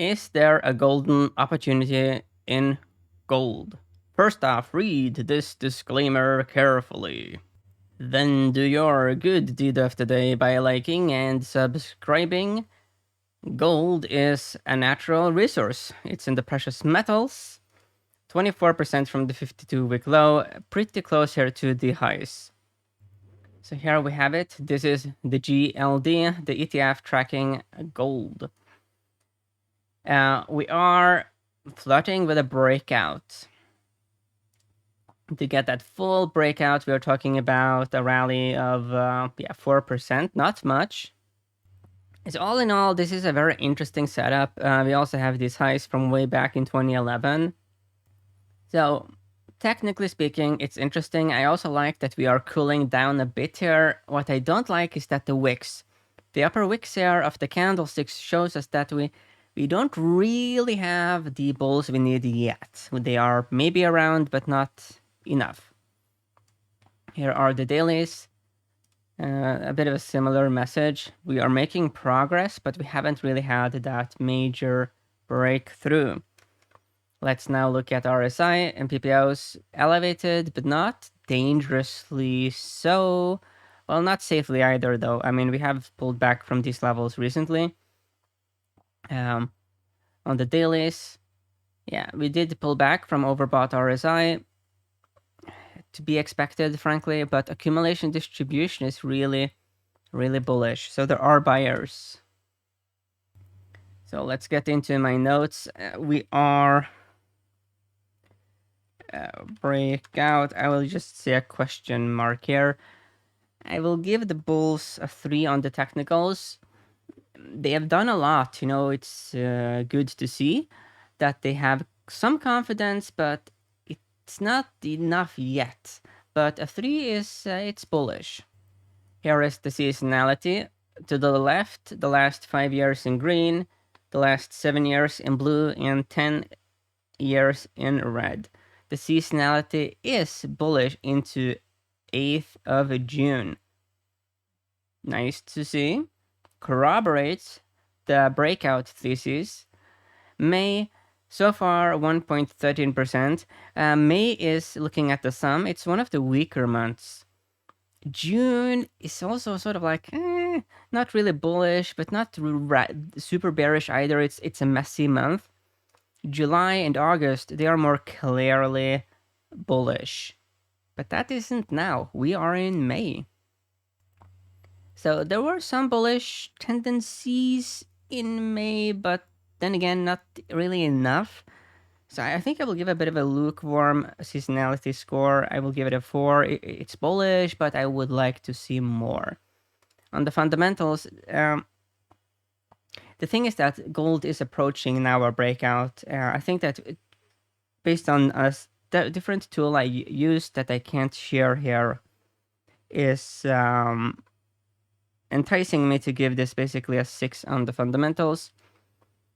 Is there a golden opportunity in gold? First off, read this disclaimer carefully. Then do your good deed of the day by liking and subscribing. Gold is a natural resource. It's in the precious metals. 24% from the 52-week low, pretty close here to the highs. So here we have it. This is the GLD, the ETF tracking gold. We are flirting with a breakout. To get that full breakout, we are talking about a rally of 4%, not much. So all in all, this is a very interesting setup. We also have these highs from way back in 2011. So technically speaking, it's interesting. I also like that we are cooling down a bit here. What I don't like is that the wicks, the upper wicks here of the candlesticks shows us that we don't really have the bulls we need yet. They are maybe around, but not enough. Here are the dailies. A bit of a similar message. We are making progress, but we haven't really had that major breakthrough. Let's now look at RSI and PPOs. Elevated, but not dangerously so. Well, not safely either, though. I mean, we have pulled back from these levels recently. On the dailies, yeah, we did pull back from overbought RSI. To be expected, frankly, but accumulation distribution is really, really bullish. So there are buyers. So let's get into my notes. We are breakout. I will just say a question mark here. I will give the bulls a 3 on the technicals. They have done a lot. You know, it's good to see that they have some confidence, but it's not enough yet. But a 3 is it's bullish. Here is the seasonality. To the left, the last 5 years in green, the last 7 years in blue, and 10 years in red. The seasonality is bullish into 8th of June. Nice to see. Corroborates the breakout thesis. May, so far 1.13%. May is, looking at the sum, it's one of the weaker months. June is also sort of like, not really bullish, but not super bearish either. It's a messy month. July and August, they are more clearly bullish. But that isn't now. We are in May. So there were some bullish tendencies in May, but then again, not really enough. So I think I will give a bit of a lukewarm seasonality score. I will give it a 4. It's bullish, but I would like to see more. On the fundamentals, the thing is that gold is approaching now a breakout. I think that based on a different tool I used that I can't share here is enticing me to give this basically a 6 on the fundamentals.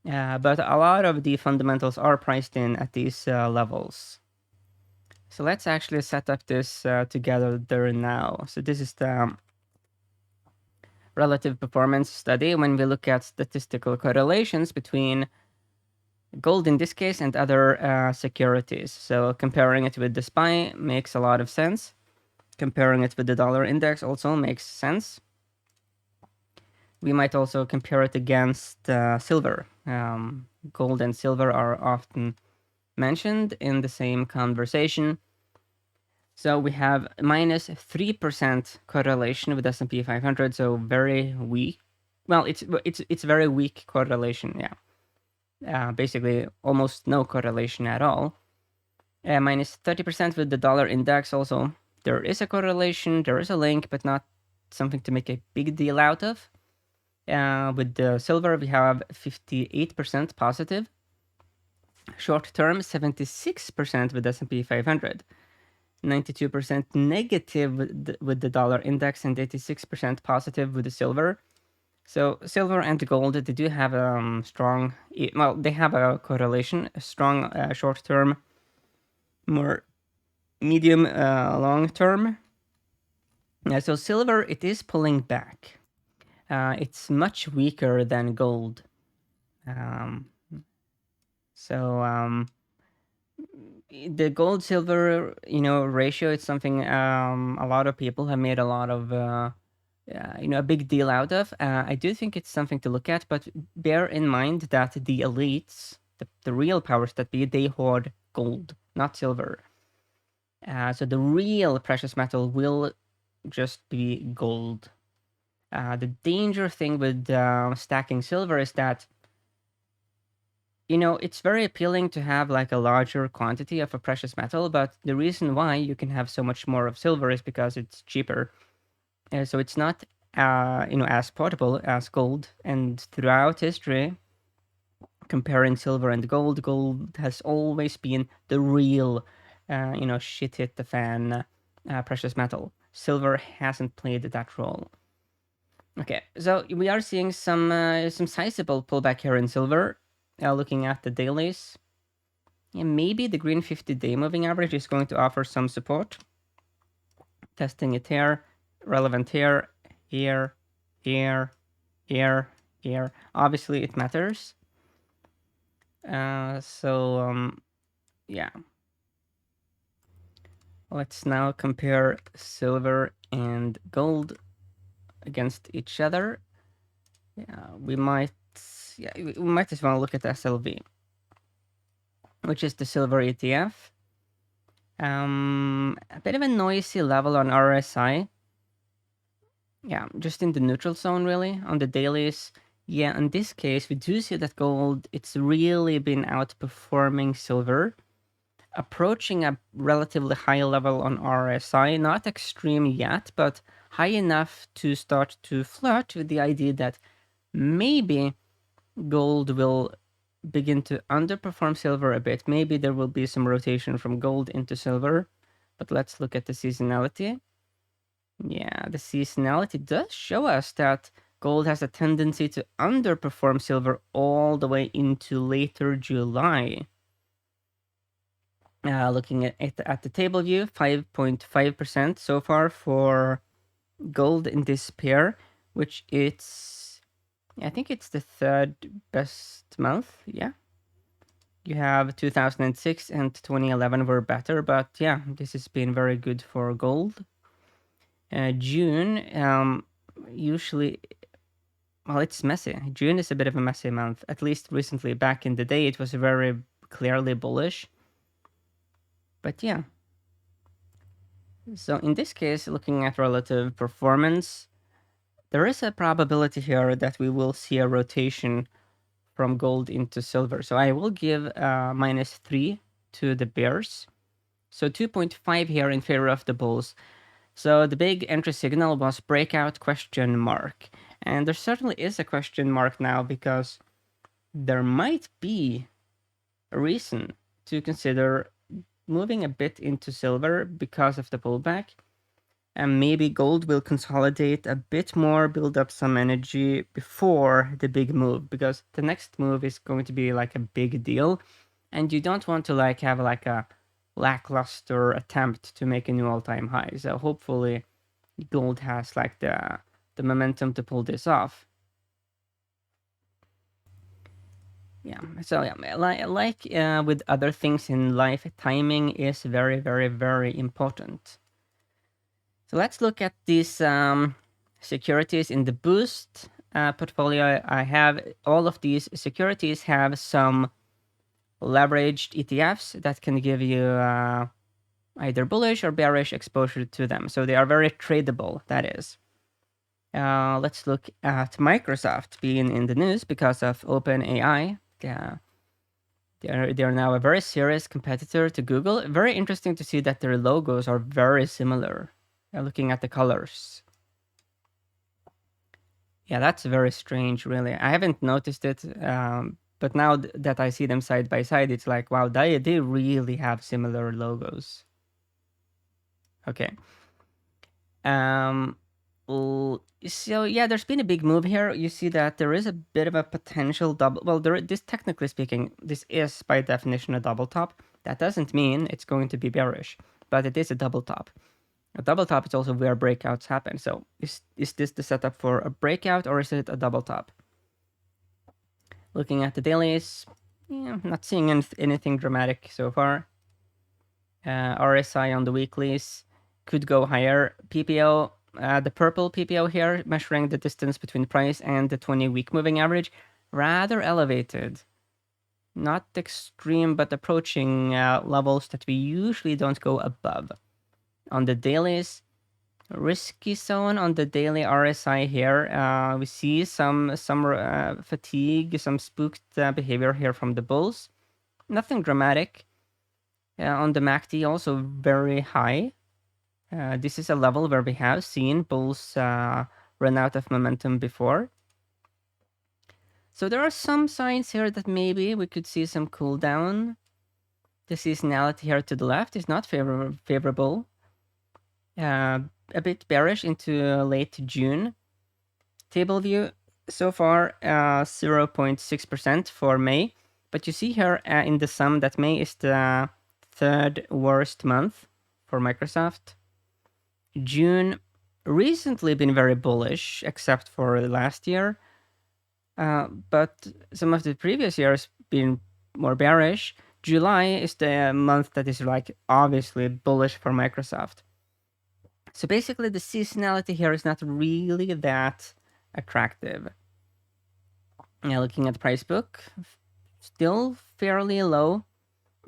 But a lot of the fundamentals are priced in at these levels. So let's actually set up this together there now. So this is the relative performance study when we look at statistical correlations between gold in this case and other securities. So comparing it with the SPY makes a lot of sense. Comparing it with the dollar index also makes sense. We might also compare it against silver. Gold and silver are often mentioned in the same conversation. So we have minus 3% correlation with S&P 500, so very weak. Well, it's very weak correlation, yeah. Basically, almost no correlation at all. Minus 30% with the dollar index also. There is a correlation, there is a link, but not something to make a big deal out of. With the silver, we have 58% positive. Short term, 76% with S&P 500. 92% negative with the dollar index and 86% positive with the silver. So silver and gold, they do have a strong, well, they have a correlation, a strong short term, more medium long term. So silver, it is pulling back. It's much weaker than gold. So the gold silver, ratio, it's something a lot of people have made a lot of a big deal out of. I do think it's something to look at, but bear in mind that the elites, the real powers that be, they hoard gold, not silver. So the real precious metal will just be gold. The danger thing with stacking silver is that it's very appealing to have like a larger quantity of a precious metal, but the reason why you can have so much more of silver is because it's cheaper. So it's not, as portable as gold. And throughout history, comparing silver and gold, gold has always been the real, shit hit the fan precious metal. Silver hasn't played that role. Okay, so we are seeing some sizable pullback here in silver. Looking at the dailies, yeah, maybe the green 50-day moving average is going to offer some support. Testing it here, relevant here, here, here, here, here. Obviously, it matters. Yeah. Let's now compare silver and gold against each other. We might as well look at SLV, which is the silver ETF. A bit of a noisy level on RSI. Yeah, just in the neutral zone, really, on the dailies. Yeah, in this case, we do see that gold, it's really been outperforming silver, approaching a relatively high level on RSI, not extreme yet, but high enough to start to flirt with the idea that maybe gold will begin to underperform silver a bit. Maybe there will be some rotation from gold into silver, but let's look at the seasonality. Yeah, the seasonality does show us that gold has a tendency to underperform silver all the way into later July. Looking at the table view, 5.5% so far for gold in this pair, which I think it's the third best month. Yeah. You have 2006 and 2011 were better, but yeah, this has been very good for gold. June, usually, well, it's messy. June is a bit of a messy month. At least recently, back in the day, it was very clearly bullish. But yeah. So in this case, looking at relative performance, there is a probability here that we will see a rotation from gold into silver. So I will give -3 to the bears. So 2.5 here in favor of the bulls. So the big entry signal was breakout question mark. And there certainly is a question mark now because there might be a reason to consider moving a bit into silver because of the pullback. And maybe gold will consolidate a bit more, build up some energy before the big move, because the next move is going to be like a big deal. And you don't want to like have like a lackluster attempt to make a new all-time high. So hopefully gold has like the momentum to pull this off. Yeah. So yeah, like with other things in life, timing is very, very, very important. So let's look at these securities in the Boost portfolio. I have all of these securities have some leveraged ETFs that can give you either bullish or bearish exposure to them. So they are very tradable, that is. Let's look at Microsoft being in the news because of OpenAI. They're now a very serious competitor to Google. Very interesting to see that their logos are very similar. Looking at the colors. Yeah, that's very strange, really. I haven't noticed it, but now that I see them side by side, it's like, wow, they really have similar logos. Okay. So yeah, there's been a big move here. You see that there is a bit of a potential double. Well, this technically speaking, this is by definition a double top. That doesn't mean it's going to be bearish, but it is a double top. A double top is also where breakouts happen. So is this the setup for a breakout or is it a double top? Looking at the dailies, Yeah, not seeing anything dramatic so far. RSI on the weeklies could go higher. PPO, the purple PPO here, measuring the distance between price and the 20-week moving average, rather elevated. Not extreme, but approaching levels that we usually don't go above. On the dailies, risky zone on the daily RSI here. We see some fatigue, some spooked behavior here from the bulls. Nothing dramatic. On the MACD, also very high. This is a level where we have seen bulls run out of momentum before. So there are some signs here that maybe we could see some cool down. The seasonality here to the left is not favorable. A bit bearish into late June. Table view so far 0.6% for May. But you see here in the sum that May is the third worst month for Microsoft. June recently been very bullish, except for last year. But some of the previous years been more bearish. July is the month that is like obviously bullish for Microsoft. So basically, the seasonality here is not really that attractive. Now, looking at the price book, still fairly low,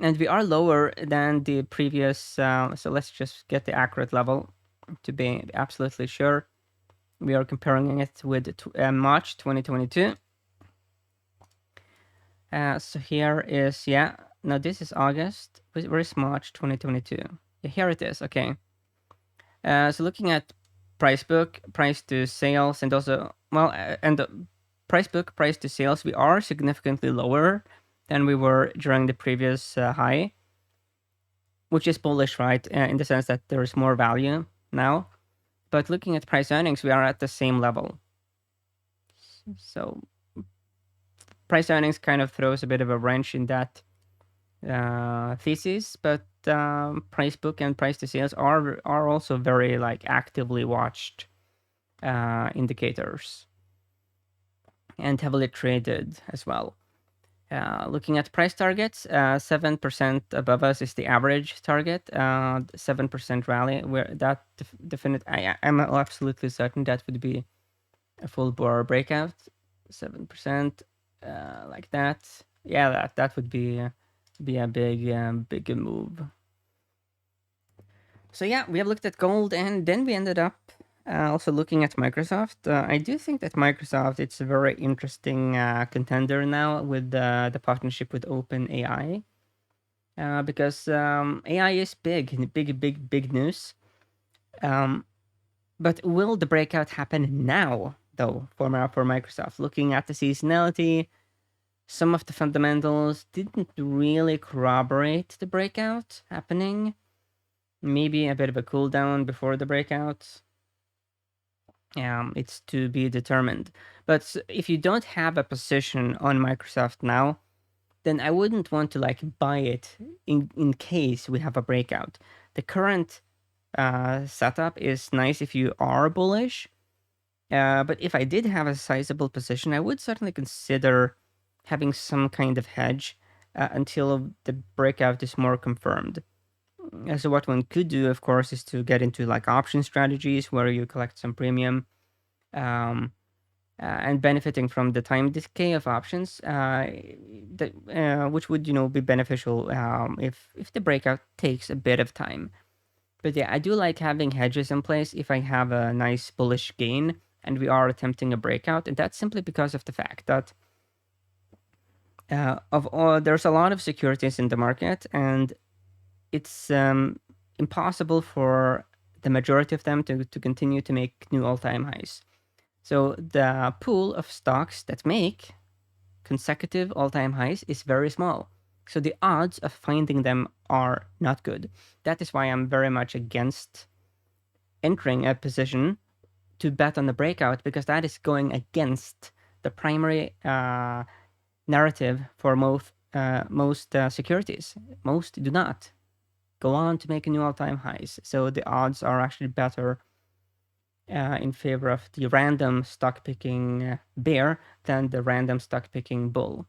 and we are lower than the previous. So let's just get the accurate level to be absolutely sure. We are comparing it with March 2022. So here is, yeah, no, this is August. Where is March 2022? Yeah, here it is, okay. So looking at price book, price to sales, and also, well, and the price book, price to sales, we are significantly lower than we were during the previous high, which is bullish, right? In the sense that there is more value now. But looking at price earnings, we are at the same level. So price earnings kind of throws a bit of a wrench in that thesis, but price book and price to sales are also very like actively watched indicators and heavily traded as well. Looking at price targets, 7% above us is the average target. 7% rally, where that I'm absolutely certain that would be a full bore breakout. 7%, like that. Yeah, that would be a big move. So yeah, we have looked at gold, and then we ended up also looking at Microsoft. I do think that Microsoft it's a very interesting contender now with the partnership with OpenAI, because AI is big news. But will the breakout happen now, though, for Microsoft? Looking at the seasonality, some of the fundamentals didn't really corroborate the breakout happening. Maybe a bit of a cool down before the breakout. It's to be determined. But if you don't have a position on Microsoft now, then I wouldn't want to like buy it in case we have a breakout. The current setup is nice if you are bullish, but if I did have a sizable position, I would certainly consider having some kind of hedge until the breakout is more confirmed. So what one could do, of course, is to get into like option strategies where you collect some premium, and benefiting from the time decay of options, which would be beneficial if the breakout takes a bit of time. But yeah, I do like having hedges in place if I have a nice bullish gain and we are attempting a breakout, and that's simply because of the fact that there's a lot of securities in the market, and it's impossible for the majority of them to continue to make new all-time highs. So the pool of stocks that make consecutive all-time highs is very small. So the odds of finding them are not good. That is why I'm very much against entering a position to bet on the breakout, because that is going against the primary narrative for most securities. Most do not go on to make new all-time highs. So the odds are actually better in favor of the random stock picking bear than the random stock picking bull.